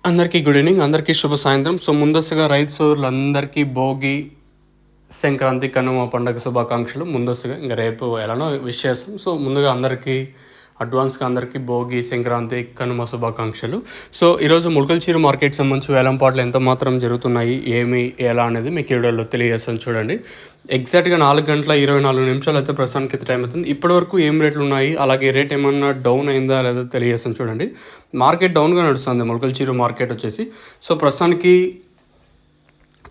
అందరికీ good evening. అందరికీ శుభ సాయంత్రం. సో, ముందస్తుగా రైతు సోదరులందరికీ భోగి, సంక్రాంతి, కనుమ పండుగ శుభాకాంక్షలు. ముందస్తుగా ఇంక రేపు ఎలానో విష్ చేస్తాం. సో, ముందుగా అందరికీ అడ్వాన్స్గా అందరికీ భోగి, సంక్రాంతి, కనుమ శుభాకాంక్షలు. సో, ఈరోజు ములకల్చీరు మార్కెట్ సంబంధించి వేలంపాట్లు ఎంత మాత్రం జరుగుతున్నాయి, ఏమి, ఎలా అనేది మీకు ఈ వీడియోలో తెలియజేస్తాను చూడండి. ఎగ్జాక్ట్గా 4:24 అయితే ప్రస్తుతానికి అయితే టైం అవుతుంది. ఇప్పటివరకు ఏం రేట్లు ఉన్నాయి, అలాగే రేట్ ఏమన్నా డౌన్ అయిందా లేదా తెలియజేస్తాను చూడండి. మార్కెట్ డౌన్గా నడుస్తుంది ములకల్చీరు మార్కెట్ వచ్చేసి. సో, ప్రస్తుతానికి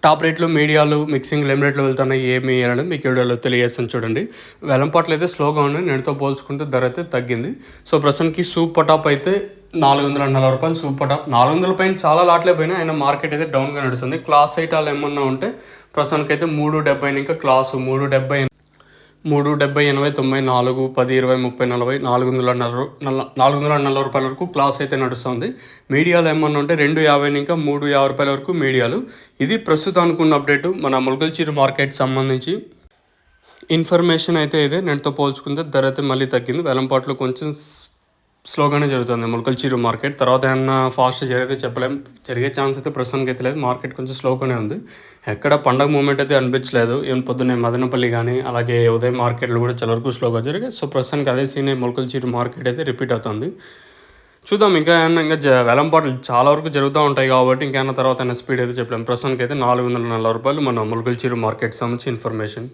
టాప్ రేట్లు, మీడియాలు, మిక్సింగ్లు ఏం రేట్లు వెళ్తున్నాయి, ఏమి అనేది మీకు వీడియోలో తెలియజేస్తాను చూడండి. వెలంపాట్లు అయితే స్లోగా ఉన్నాయి. నేటితో పోల్చుకుంటే ధర అయితే తగ్గింది. సో, ప్రస్తుతానికి సూపర్ టాప్ అయితే రూ. 440 సూపర్ టాప్. 400 పైన చాలా లాట్లే పోయినాయి. అయినా మార్కెట్ అయితే డౌన్గా నడుస్తుంది. క్లాస్ ఐటాలు ఏమన్నా ఉంటే ప్రస్తుతానికి అయితే 370 ఇంకా క్లాసు 370 370 80 94 10 20 30 40 440 వరకు క్లాస్ అయితే నడుస్తుంది. మీడియాలో ఏమన్నా ఉంటే 250 ఇంకా 350 వరకు మీడియాలు. ఇది ప్రస్తుతానికి ఉన్న అప్డేటు మన ములకల్చీరు మార్కెట్ సంబంధించి ఇన్ఫర్మేషన్ అయితే ఇదే. నేటితో పోల్చుకుంటే ధర అయితే మళ్ళీ తగ్గింది. వేలంపాట్లు కొంచెం స్లోగానే జరుగుతుంది ములకల్చీరు మార్కెట్. తర్వాత ఏమన్నా ఫాస్ట్ జరిగితే చెప్పలేం. జరిగే ఛాన్స్ అయితే ప్రస్తుతానికి అయితే లేదు. మార్కెట్ కొంచెం స్లోగానే ఉంది. ఎక్కడ పండగ మూమెంట్ అయితే అనిపించలేదు. ఈవెన్ పొద్దున్నే మదనపల్లి కానీ అలాగే ఉదయం మార్కెట్లు కూడా చాలా వరకు స్లోగా జరిగాయి. సో, ప్రస్తుతానికి అదే సీనే ములకల్చీరు మార్కెట్ అయితే రిపీట్ అవుతుంది. చూద్దాం ఇంకా ఏమన్నా వేలంపాట్లు చాలా వరకు జరుగుతూ ఉంటాయి కాబట్టి ఇంకేమన్నా తర్వాత స్పీడ్ అయితే చెప్పలేము. ప్రస్తుతానికి అయితే రూ. 440 మన ములకల్చీరు మార్కెట్ సంబంధించి ఇన్ఫర్మేషన్.